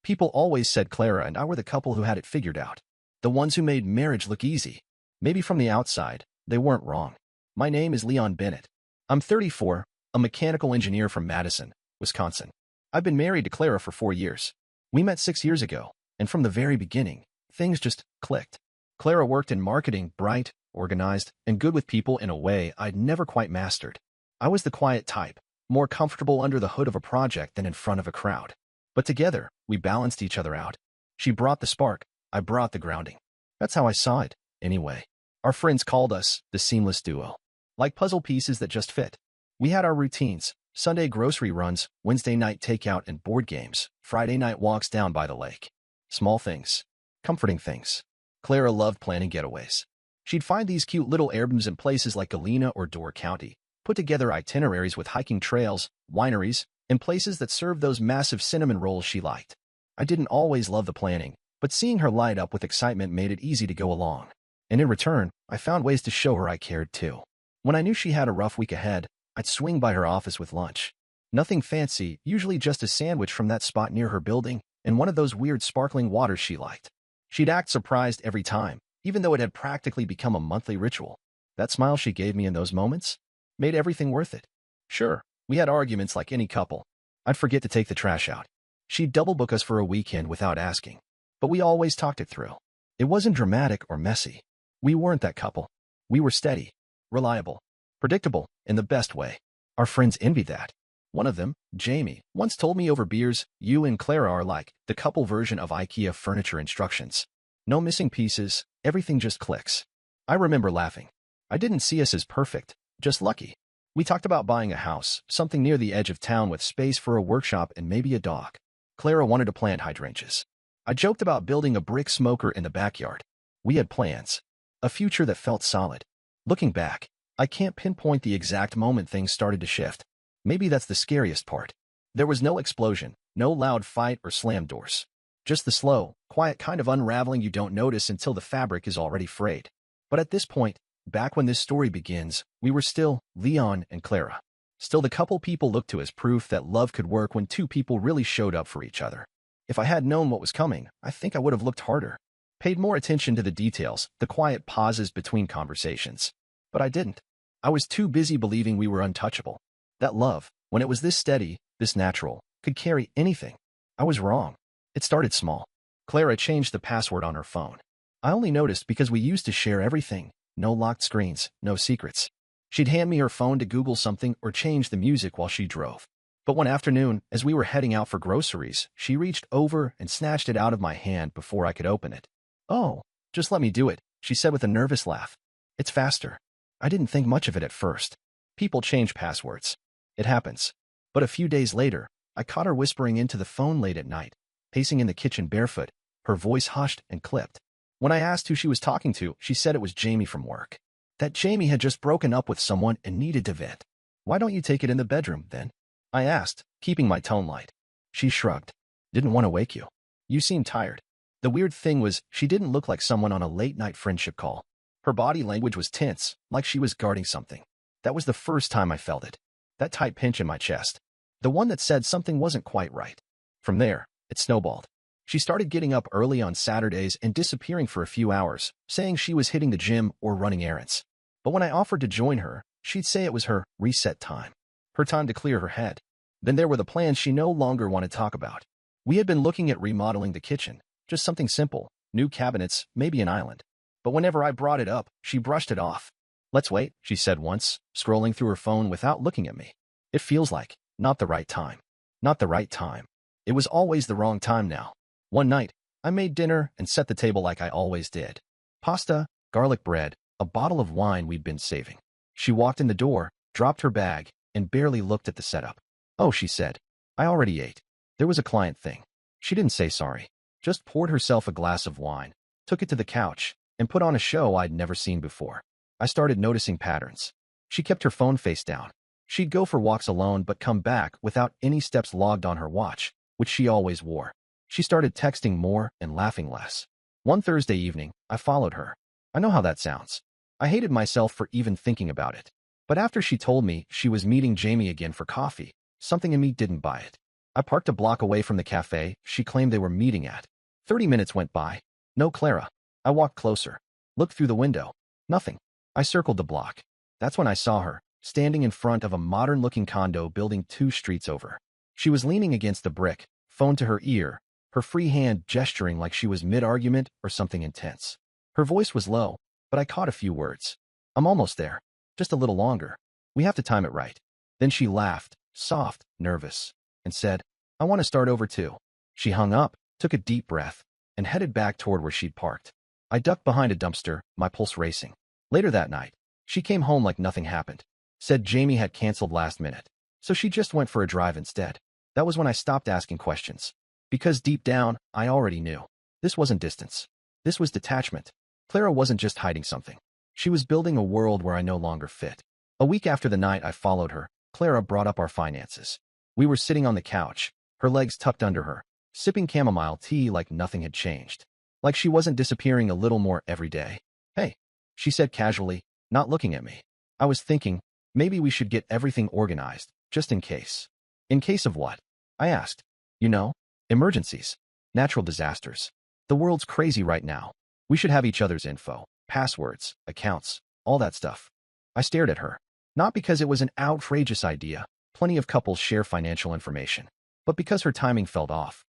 People always said Clara and I were the couple who had it figured out. The ones who made marriage look easy. Maybe from the outside, they weren't wrong. My name is Leon Bennett. I'm 34, a mechanical engineer from Madison, Wisconsin. I've been married to Clara for 4 years. We met 6 years ago, and from the very beginning, things just clicked. Clara worked in marketing, bright, organized, and good with people in a way I'd never quite mastered. I was the quiet type, more comfortable under the hood of a project than in front of a crowd. But together, we balanced each other out. She brought the spark, I brought the grounding. That's how I saw it, anyway. Our friends called us the seamless duo. Like puzzle pieces that just fit. We had our routines, Sunday grocery runs, Wednesday night takeout and board games, Friday night walks down by the lake. Small things. Comforting things. Clara loved planning getaways. She'd find these cute little albums in places like Galena or Door County, put together itineraries with hiking trails, wineries, and places that served those massive cinnamon rolls she liked. I didn't always love the planning, but seeing her light up with excitement made it easy to go along. And in return, I found ways to show her I cared too. When I knew she had a rough week ahead, I'd swing by her office with lunch. Nothing fancy, usually just a sandwich from that spot near her building, and one of those weird sparkling waters she liked. She'd act surprised every time, even though it had practically become a monthly ritual. That smile she gave me in those moments made everything worth it. Sure, we had arguments like any couple. I'd forget to take the trash out. She'd double book us for a weekend without asking. But we always talked it through. It wasn't dramatic or messy. We weren't that couple. We were steady, reliable, predictable, in the best way. Our friends envied that. One of them, Jamie, once told me over beers, "You and Clara are like the couple version of IKEA furniture instructions. No missing pieces, everything just clicks." I remember laughing. I didn't see us as perfect, just lucky. We talked about buying a house, something near the edge of town with space for a workshop and maybe a dog. Clara wanted to plant hydrangeas. I joked about building a brick smoker in the backyard. We had plans. A future that felt solid. Looking back, I can't pinpoint the exact moment things started to shift. Maybe that's the scariest part. There was no explosion, no loud fight or slam doors. Just the slow, quiet kind of unraveling you don't notice until the fabric is already frayed. But at this point, back when this story begins, we were still Leon and Clara. Still the couple people looked to as proof that love could work when two people really showed up for each other. If I had known what was coming, I think I would have looked harder. Paid more attention to the details, the quiet pauses between conversations. But I didn't. I was too busy believing we were untouchable. That love, when it was this steady, this natural, could carry anything. I was wrong. It started small. Clara changed the password on her phone. I only noticed because we used to share everything. No locked screens, no secrets. She'd hand me her phone to Google something or change the music while she drove. But one afternoon, as we were heading out for groceries, she reached over and snatched it out of my hand before I could open it. "Oh, just let me do it," she said with a nervous laugh. "It's faster." I didn't think much of it at first. People change passwords. It happens. But a few days later, I caught her whispering into the phone late at night, pacing in the kitchen barefoot, her voice hushed and clipped. When I asked who she was talking to, she said it was Jamie from work. That Jamie had just broken up with someone and needed to vent. "Why don't you take it in the bedroom, then?" I asked, keeping my tone light. She shrugged. "Didn't want to wake you. You seemed tired." The weird thing was, she didn't look like someone on a late-night friendship call. Her body language was tense, like she was guarding something. That was the first time I felt it. That tight pinch in my chest. The one that said something wasn't quite right. From there, it snowballed. She started getting up early on Saturdays and disappearing for a few hours, saying she was hitting the gym or running errands. But when I offered to join her, she'd say it was her reset time. Her time to clear her head. Then there were the plans she no longer wanted to talk about. We had been looking at remodeling the kitchen. Just something simple. New cabinets, maybe an island. But whenever I brought it up, she brushed it off. "Let's wait," she said once, scrolling through her phone without looking at me. It feels like, not the right time. Not the right time. It was always the wrong time now. One night, I made dinner and set the table like I always did. Pasta, garlic bread, a bottle of wine we'd been saving. She walked in the door, dropped her bag, and barely looked at the setup. "Oh," she said. "I already ate. There was a client thing." She didn't say sorry. Just poured herself a glass of wine, took it to the couch, and put on a show I'd never seen before. I started noticing patterns. She kept her phone face down. She'd go for walks alone but come back without any steps logged on her watch, which she always wore. She started texting more and laughing less. One Thursday evening, I followed her. I know how that sounds. I hated myself for even thinking about it. But after she told me she was meeting Jamie again for coffee, something in me didn't buy it. I parked a block away from the cafe she claimed they were meeting at. 30 minutes went by. No Clara. I walked closer. Looked through the window. Nothing. I circled the block. That's when I saw her, standing in front of a modern-looking condo building 2 streets over. She was leaning against the brick, phone to her ear, her free hand gesturing like she was mid-argument or something intense. Her voice was low, but I caught a few words. I'm almost there. Just a little longer. We have to time it right. Then she laughed, soft, nervous, and said, I want to start over too. She hung up, took a deep breath, and headed back toward where she'd parked. I ducked behind a dumpster, my pulse racing. Later that night, she came home like nothing happened. Said Jamie had canceled last minute, so she just went for a drive instead. That was when I stopped asking questions. Because deep down, I already knew. This wasn't distance. This was detachment. Clara wasn't just hiding something. She was building a world where I no longer fit. A week after the night I followed her, Clara brought up our finances. We were sitting on the couch, her legs tucked under her, sipping chamomile tea like nothing had changed. Like she wasn't disappearing a little more every day. Hey, she said casually, not looking at me. I was thinking, maybe we should get everything organized, just in case. In case of what? I asked. You know, emergencies, natural disasters. The world's crazy right now. We should have each other's info, passwords, accounts, all that stuff. I stared at her. Not because it was an outrageous idea, plenty of couples share financial information, but because her timing felt off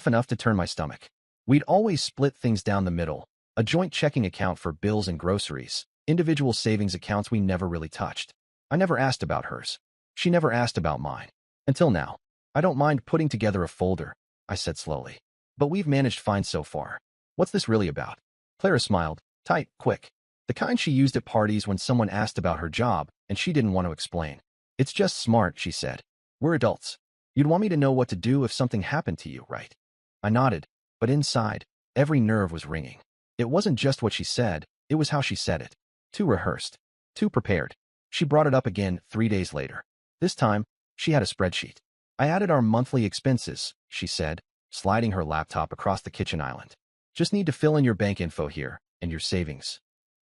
enough to turn my stomach. We'd always split things down the middle, a joint checking account for bills and groceries, individual savings accounts we never really touched. I never asked about hers. She never asked about mine. Until now. I don't mind putting together a folder, I said slowly. But we've managed fine so far. What's this really about? Clara smiled, tight, quick. The kind she used at parties when someone asked about her job and she didn't want to explain. It's just smart, she said. We're adults. You'd want me to know what to do if something happened to you, right? I nodded, but inside, every nerve was ringing. It wasn't just what she said, it was how she said it. Too rehearsed. Too prepared. She brought it up again 3 days later. This time, she had a spreadsheet. I added our monthly expenses, she said, sliding her laptop across the kitchen island. Just need to fill in your bank info here, and your savings.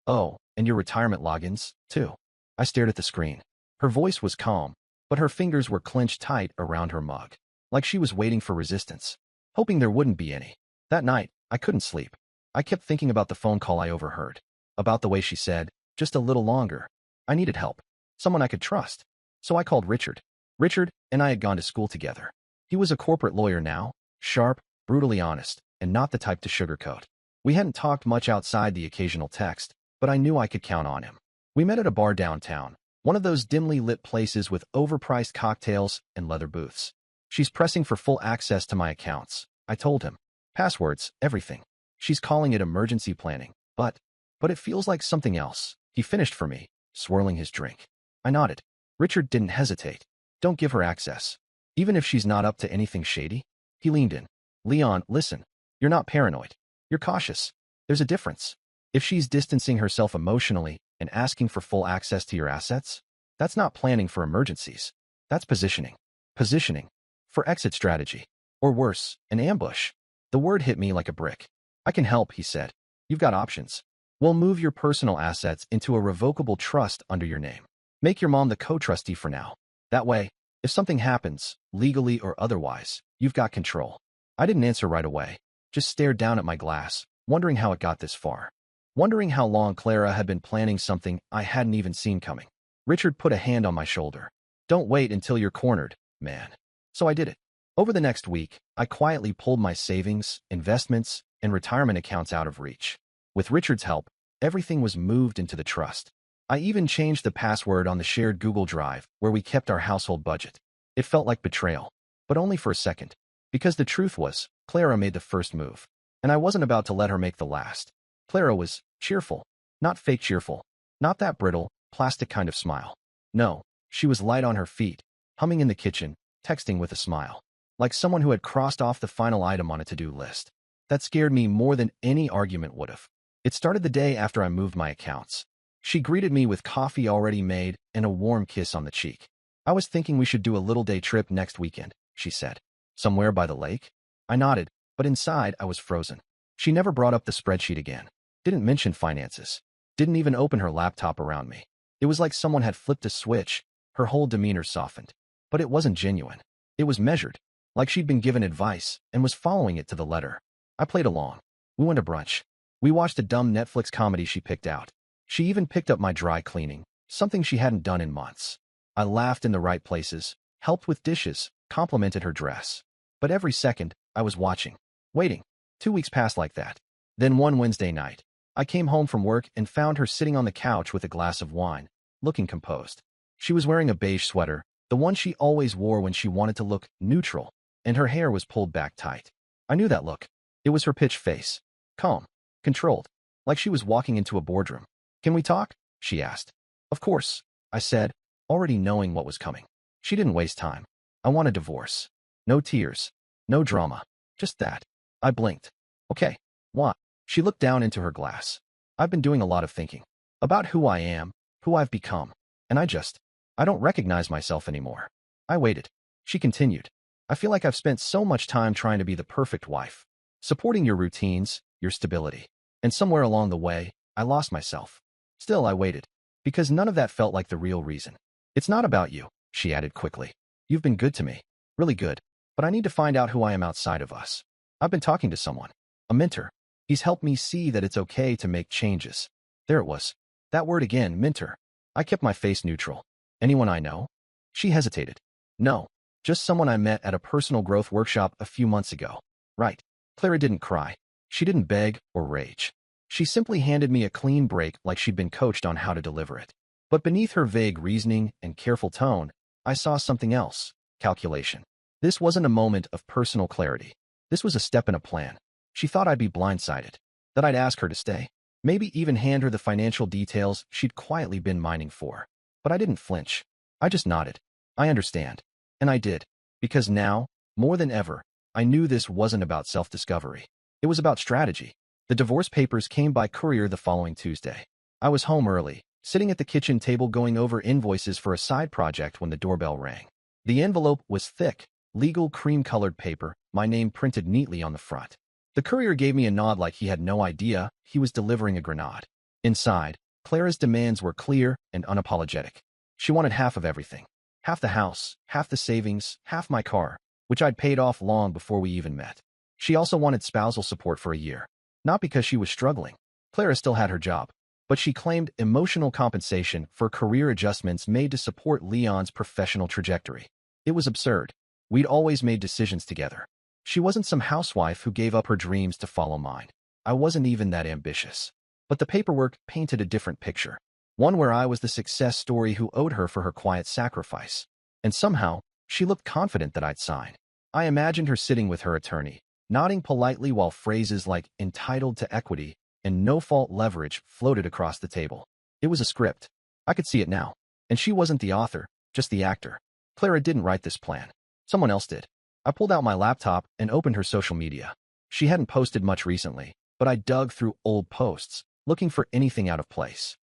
Oh, and your retirement logins, too. I stared at the screen. Her voice was calm, but her fingers were clenched tight around her mug, like she was waiting for resistance, hoping there wouldn't be any. That night, I couldn't sleep. I kept thinking about the phone call I overheard, about the way she said, just a little longer. I needed help, someone I could trust. So I called Richard. Richard and I had gone to school together. He was a corporate lawyer now, sharp, brutally honest, and not the type to sugarcoat. We hadn't talked much outside the occasional text, but I knew I could count on him. We met at a bar downtown, one of those dimly lit places with overpriced cocktails and leather booths. She's pressing for full access to my accounts, I told him. Passwords, everything. She's calling it emergency planning, but it feels like something else. He finished for me, swirling his drink. I nodded. Richard didn't hesitate. Don't give her access. Even if she's not up to anything shady? He leaned in. Leon, listen. You're not paranoid. You're cautious. There's a difference. If she's distancing herself emotionally and asking for full access to your assets, that's not planning for emergencies. That's positioning. Positioning. For exit strategy. Or worse, an ambush. The word hit me like a brick. I can help, he said. You've got options. We'll move your personal assets into a revocable trust under your name. Make your mom the co-trustee for now. That way, if something happens, legally or otherwise, you've got control. I didn't answer right away, just stared down at my glass, wondering how it got this far. Wondering how long Clara had been planning something I hadn't even seen coming. Richard put a hand on my shoulder. Don't wait until you're cornered, man. So I did it. Over the next week, I quietly pulled my savings, investments, and retirement accounts out of reach. With Richard's help, everything was moved into the trust. I even changed the password on the shared Google Drive where we kept our household budget. It felt like betrayal, but only for a second. Because the truth was, Clara made the first move, and I wasn't about to let her make the last. Clara was cheerful, not fake cheerful, not that brittle, plastic kind of smile. No, she was light on her feet, humming in the kitchen, texting with a smile, like someone who had crossed off the final item on a to-do list. That scared me more than any argument would have. It started the day after I moved my accounts. She greeted me with coffee already made and a warm kiss on the cheek. I was thinking we should do a little day trip next weekend, she said. Somewhere by the lake? I nodded, but inside I was frozen. She never brought up the spreadsheet again. Didn't mention finances. Didn't even open her laptop around me. It was like someone had flipped a switch. Her whole demeanor softened. But it wasn't genuine. It was measured. like she'd been given advice and was following it to the letter. I played along. We went to brunch. We watched a dumb Netflix comedy she picked out. She even picked up my dry cleaning, something she hadn't done in months. I laughed in the right places, helped with dishes, complimented her dress. But every second, I was watching, waiting. 2 weeks passed like that. Then one Wednesday night, I came home from work and found her sitting on the couch with a glass of wine, looking composed. She was wearing a beige sweater, the one she always wore when she wanted to look neutral, and her hair was pulled back tight. I knew that look. It was her pitch face. Calm, controlled, like she was walking into a boardroom. "Can we talk?" she asked. "Of course," I said, already knowing what was coming. She didn't waste time. "I want a divorce. No tears. No drama. Just that." I blinked. "Okay. What?" She looked down into her glass. "I've been doing a lot of thinking. About who I am, who I've become. And I don't recognize myself anymore." I waited. She continued. "I feel like I've spent so much time trying to be the perfect wife, supporting your routines, your stability. And somewhere along the way, I lost myself." Still, I waited, because none of that felt like the real reason. "It's not about you," she added quickly. "You've been good to me. Really good. But I need to find out who I am outside of us. I've been talking to someone. A mentor. He's helped me see that it's okay to make changes." There it was. That word again, mentor. I kept my face neutral. "Anyone I know?" She hesitated. "No. Just someone I met at a personal growth workshop a few months ago." Right. Clara didn't cry. She didn't beg or rage. She simply handed me a clean break like she'd been coached on how to deliver it. But beneath her vague reasoning and careful tone, I saw something else. Calculation. This wasn't a moment of personal clarity. This was a step in a plan. She thought I'd be blindsided, that I'd ask her to stay, maybe even hand her the financial details she'd quietly been mining for. But I didn't flinch. I just nodded. "I understand." And I did, because now, more than ever, I knew this wasn't about self-discovery. It was about strategy. The divorce papers came by courier the following Tuesday. I was home early, sitting at the kitchen table going over invoices for a side project when the doorbell rang. The envelope was thick, legal cream-colored paper, my name printed neatly on the front. The courier gave me a nod like he had no idea he was delivering a grenade. Inside, Clara's demands were clear and unapologetic. She wanted half of everything. Half the house, half the savings, half my car, which I'd paid off long before we even met. She also wanted spousal support for a year. Not because she was struggling. Clara still had her job. But she claimed emotional compensation for career adjustments made to support Leon's professional trajectory. It was absurd. We'd always made decisions together. She wasn't some housewife who gave up her dreams to follow mine. I wasn't even that ambitious. But the paperwork painted a different picture. One where I was the success story who owed her for her quiet sacrifice. And somehow, she looked confident that I'd sign. I imagined her sitting with her attorney, nodding politely while phrases like entitled to equity and no-fault leverage floated across the table. It was a script. I could see it now. And she wasn't the author, just the actor. Clara didn't write this plan. Someone else did. I pulled out my laptop and opened her social media. She hadn't posted much recently, but I dug through old posts, looking for anything out of place.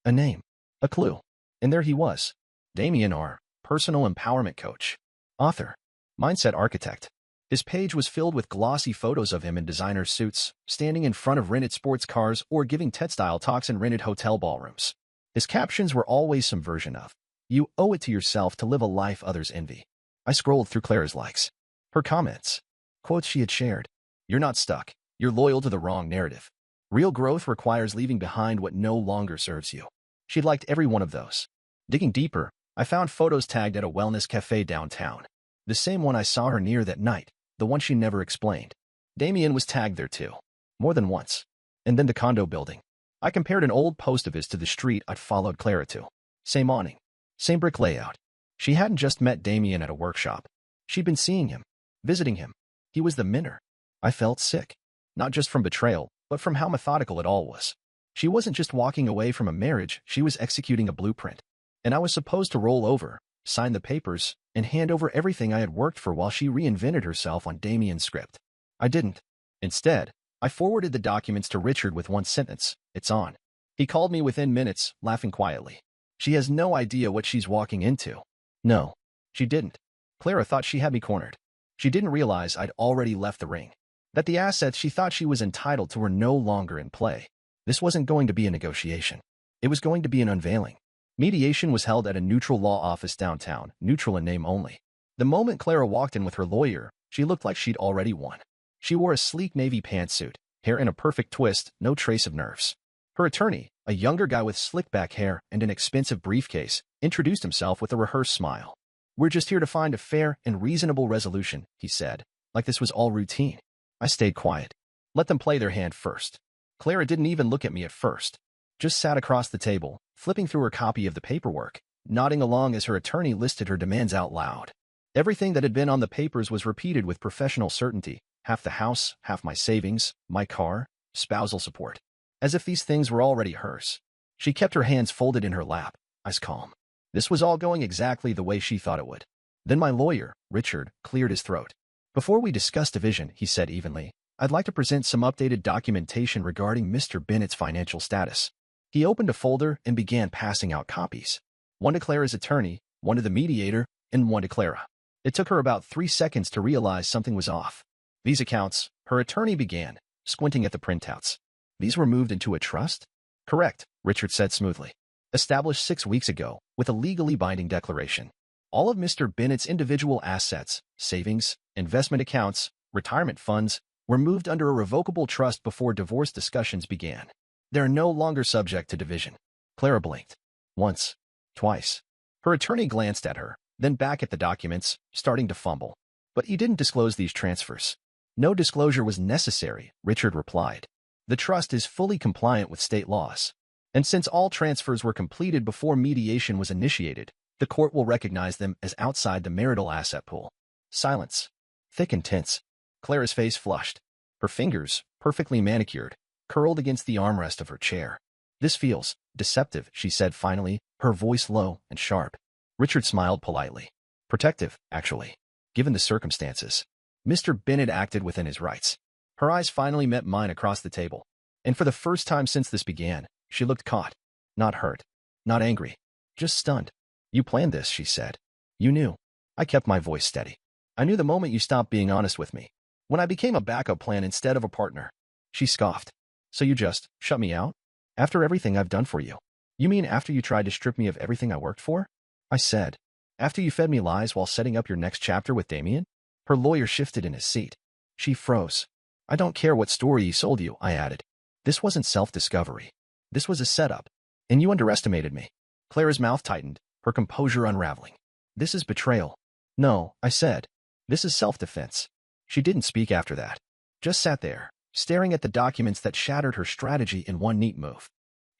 A name. A clue. And there he was. Damien R., personal empowerment coach. Author. Mindset architect. His page was filled with glossy photos of him in designer suits, standing in front of rented sports cars or giving TED-style talks in rented hotel ballrooms. His captions were always some version of, "You owe it to yourself to live a life others envy." I scrolled through Clara's likes. Her comments. Quotes she had shared. "You're not stuck. You're loyal to the wrong narrative. Real growth requires leaving behind what no longer serves you." She'd liked every one of those. Digging deeper, I found photos tagged at a wellness cafe downtown. The same one I saw her near that night, the one she never explained. Damien was tagged there too. More than once. And then the condo building. I compared an old post of his to the street I'd followed Clara to. Same awning. Same brick layout. She hadn't just met Damien at a workshop. She'd been seeing him. Visiting him. He was the mentor. I felt sick. Not just from betrayal, but from how methodical it all was. She wasn't just walking away from a marriage, she was executing a blueprint. And I was supposed to roll over, sign the papers, and hand over everything I had worked for while she reinvented herself on Damien's script. I didn't. Instead, I forwarded the documents to Richard with one sentence, "It's on." He called me within minutes, laughing quietly. She has no idea what she's walking into. No, she didn't. Clara thought she had me cornered. She didn't realize I'd already left the ring. That the assets she thought she was entitled to were no longer in play. This wasn't going to be a negotiation. It was going to be an unveiling. Mediation was held at a neutral law office downtown, neutral in name only. The moment Clara walked in with her lawyer, She looked like she'd already won. She wore a sleek navy pantsuit, hair in a perfect twist, no trace of nerves. Her attorney, a younger guy with slick-back hair and an expensive briefcase, introduced himself with a rehearsed smile. "We're just here to find a fair and reasonable resolution," he said, like this was all routine. I stayed quiet. Let them play their hand first. Clara didn't even look at me at first. Just sat across the table, flipping through her copy of the paperwork, nodding along as her attorney listed her demands out loud. Everything that had been on the papers was repeated with professional certainty. Half the house, half my savings, my car, spousal support. As if these things were already hers. She kept her hands folded in her lap, eyes calm. This was all going exactly the way she thought it would. Then my lawyer, Richard, cleared his throat. "Before we discuss division," he said evenly, "I'd like to present some updated documentation regarding Mr. Bennett's financial status." He opened a folder and began passing out copies. One to Clara's attorney, one to the mediator, and one to Clara. It took her about 3 seconds to realize something was off. "These accounts," her attorney began, squinting at the printouts. "These were moved into a trust?" "Correct," Richard said smoothly. "Established 6 weeks ago, with a legally binding declaration. All of Mr. Bennett's individual assets, savings, investment accounts, retirement funds, were moved under a revocable trust before divorce discussions began. They are no longer subject to division." Clara blinked. Once. Twice. Her attorney glanced at her, then back at the documents, starting to fumble. "But he didn't disclose these transfers." "No disclosure was necessary," Richard replied. "The trust is fully compliant with state laws. And since all transfers were completed before mediation was initiated, the court will recognize them as outside the marital asset pool." Silence. Thick and tense. Clara's face flushed. Her fingers, perfectly manicured, curled against the armrest of her chair. "This feels deceptive," she said finally, her voice low and sharp. Richard smiled politely. "Protective, actually, given the circumstances." Mr. Bennett acted within his rights. Her eyes finally met mine across the table. And for the first time since this began, she looked caught. Not hurt. Not angry. Just stunned. "You planned this," she said. "You knew." I kept my voice steady. "I knew the moment you stopped being honest with me. When I became a backup plan instead of a partner." She scoffed. "So you just shut me out? After everything I've done for you? You mean after you tried to strip me of everything I worked for?" I said. "After you fed me lies while setting up your next chapter with Damien?" Her lawyer shifted in his seat. She froze. "I don't care what story he sold you," I added. "This wasn't self-discovery. This was a setup. And you underestimated me." Clara's mouth tightened, her composure unraveling. "This is betrayal." "No," I said. "This is self-defense." She didn't speak after that. Just sat there, staring at the documents that shattered her strategy in one neat move.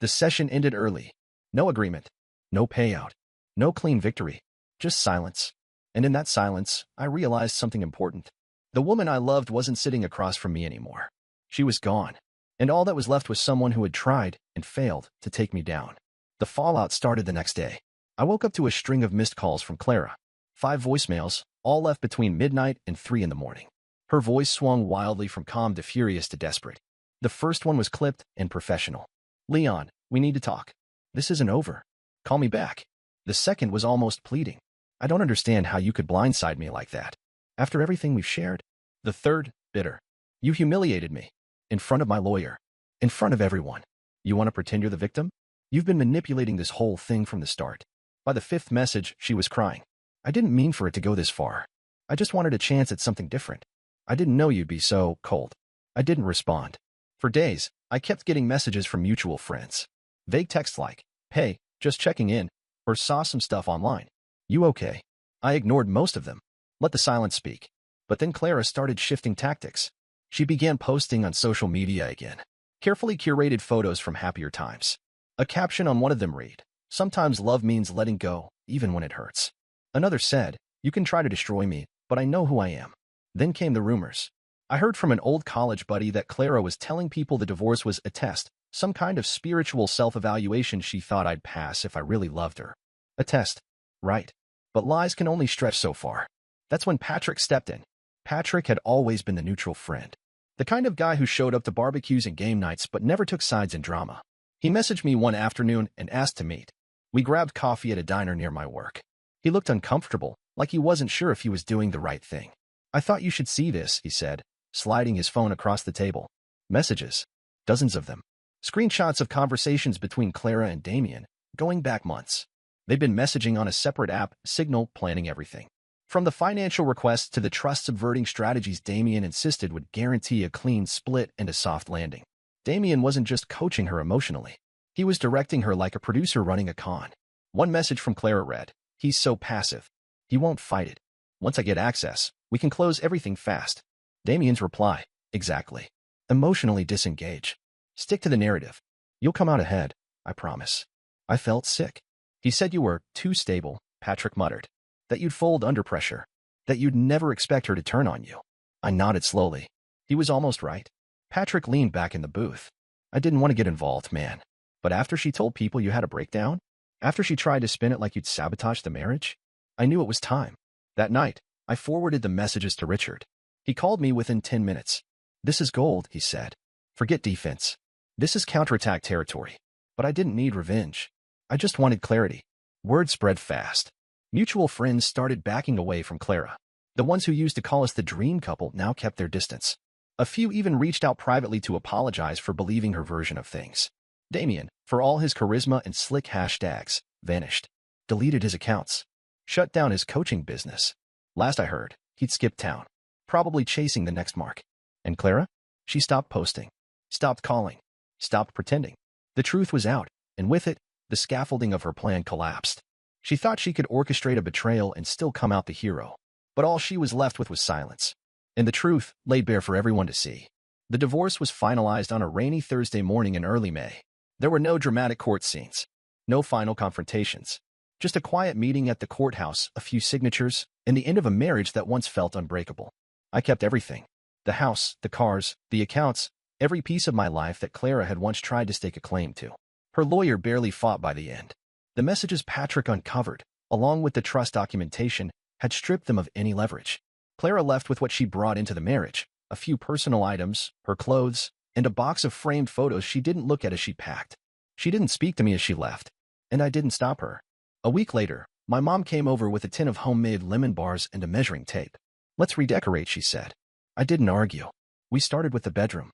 The session ended early. No agreement. No payout. No clean victory. Just silence. And in that silence, I realized something important. The woman I loved wasn't sitting across from me anymore. She was gone. And all that was left was someone who had tried and failed to take me down. The fallout started the next day. I woke up to a string of missed calls from Clara. 5 voicemails, all left between midnight and 3 in the morning. Her voice swung wildly from calm to furious to desperate. The first one was clipped and professional. "Leon, we need to talk. This isn't over. Call me back." The second was almost pleading. "I don't understand how you could blindside me like that. After everything we've shared." The third, bitter. "You humiliated me. In front of my lawyer. In front of everyone. You want to pretend you're the victim? You've been manipulating this whole thing from the start." By the 5th message, she was crying. "I didn't mean for it to go this far. I just wanted a chance at something different. I didn't know you'd be so cold." I didn't respond. For days, I kept getting messages from mutual friends. Vague texts like, "Hey, just checking in," or "Saw some stuff online. You okay?" I ignored most of them. Let the silence speak. But then Clara started shifting tactics. She began posting on social media again. Carefully curated photos from happier times. A caption on one of them read, "Sometimes love means letting go, even when it hurts." Another said, "You can try to destroy me, but I know who I am." Then came the rumors. I heard from an old college buddy that Clara was telling people the divorce was a test, some kind of spiritual self-evaluation she thought I'd pass if I really loved her. A test. Right. But lies can only stretch so far. That's when Patrick stepped in. Patrick had always been the neutral friend. The kind of guy who showed up to barbecues and game nights but never took sides in drama. He messaged me one afternoon and asked to meet. We grabbed coffee at a diner near my work. He looked uncomfortable, like he wasn't sure if he was doing the right thing. "I thought you should see this," he said, sliding his phone across the table. Messages. Dozens of them. Screenshots of conversations between Clara and Damien, going back months. They'd been messaging on a separate app, Signal, planning everything. From the financial requests to the trust-subverting strategies Damien insisted would guarantee a clean split and a soft landing. Damien wasn't just coaching her emotionally. He was directing her like a producer running a con. One message from Clara read, "He's so passive. He won't fight it. Once I get access, we can close everything fast." Damien's reply, "Exactly. Emotionally disengage. Stick to the narrative. You'll come out ahead, I promise." I felt sick. "He said you were too stable," Patrick muttered. "That you'd fold under pressure. That you'd never expect her to turn on you." I nodded slowly. He was almost right. Patrick leaned back in the booth. "I didn't want to get involved, man. But after she told people you had a breakdown? After she tried to spin it like you'd sabotaged the marriage? I knew it was time." That night, I forwarded the messages to Richard. He called me within 10 minutes. "This is gold," he said. "Forget defense. This is counterattack territory." But I didn't need revenge. I just wanted clarity. Word spread fast. Mutual friends started backing away from Clara. The ones who used to call us the dream couple now kept their distance. A few even reached out privately to apologize for believing her version of things. Damien, for all his charisma and slick hashtags, vanished. Deleted his accounts. Shut down his coaching business. Last I heard, he'd skipped town. Probably chasing the next mark. And Clara? She stopped posting. Stopped calling. Stopped pretending. The truth was out, and with it, the scaffolding of her plan collapsed. She thought she could orchestrate a betrayal and still come out the hero. But all she was left with was silence. And the truth laid bare for everyone to see. The divorce was finalized on a rainy Thursday morning in early May. There were no dramatic court scenes. No final confrontations. Just a quiet meeting at the courthouse, a few signatures, and the end of a marriage that once felt unbreakable. I kept everything. The house, the cars, the accounts, every piece of my life that Clara had once tried to stake a claim to. Her lawyer barely fought by the end. The messages Patrick uncovered, along with the trust documentation, had stripped them of any leverage. Clara left with what she brought into the marriage, a few personal items, her clothes, and a box of framed photos she didn't look at as she packed. She didn't speak to me as she left, and I didn't stop her. A week later, my mom came over with a tin of homemade lemon bars and a measuring tape. "Let's redecorate," she said. I didn't argue. We started with the bedroom.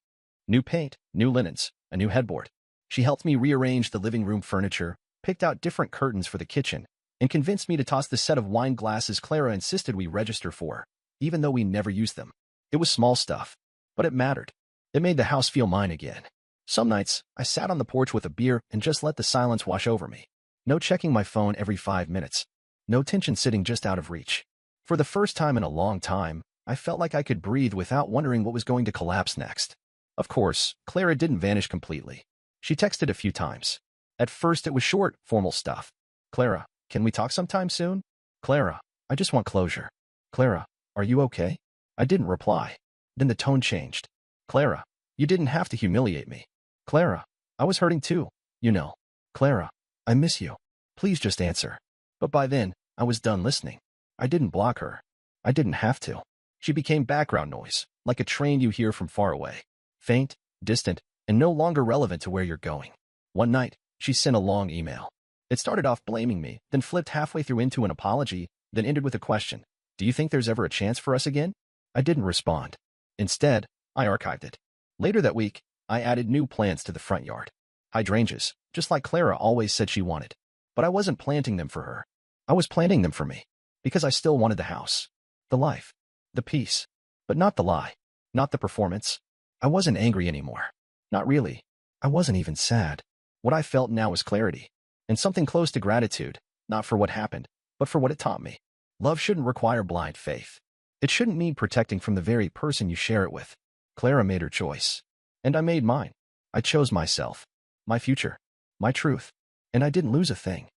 New paint, new linens, a new headboard. She helped me rearrange the living room furniture, picked out different curtains for the kitchen, and convinced me to toss the set of wine glasses Clara insisted we register for, even though we never used them. It was small stuff, but it mattered. It made the house feel mine again. Some nights, I sat on the porch with a beer and just let the silence wash over me. No checking my phone every 5 minutes. No tension sitting just out of reach. For the first time in a long time, I felt like I could breathe without wondering what was going to collapse next. Of course, Clara didn't vanish completely. She texted a few times. At first it was short, formal stuff. "Clara, can we talk sometime soon? Clara, I just want closure. Clara, are you okay?" I didn't reply. Then the tone changed. "Clara, you didn't have to humiliate me. Clara, I was hurting too, you know. Clara, I miss you. Please just answer." But by then, I was done listening. I didn't block her. I didn't have to. She became background noise, like a train you hear from far away. Faint, distant, and no longer relevant to where you're going. One night, she sent a long email. It started off blaming me, then flipped halfway through into an apology, then ended with a question. "Do you think there's ever a chance for us again?" I didn't respond. Instead, I archived it. Later that week, I added new plants to the front yard. Hydrangeas, just like Clara always said she wanted. But I wasn't planting them for her. I was planting them for me. Because I still wanted the house. The life. The peace. But not the lie. Not the performance. I wasn't angry anymore. Not really. I wasn't even sad. What I felt now was clarity. And something close to gratitude, not for what happened, but for what it taught me. Love shouldn't require blind faith. It shouldn't need protecting from the very person you share it with. Clara made her choice. And I made mine. I chose myself. My future. My truth. And I didn't lose a thing.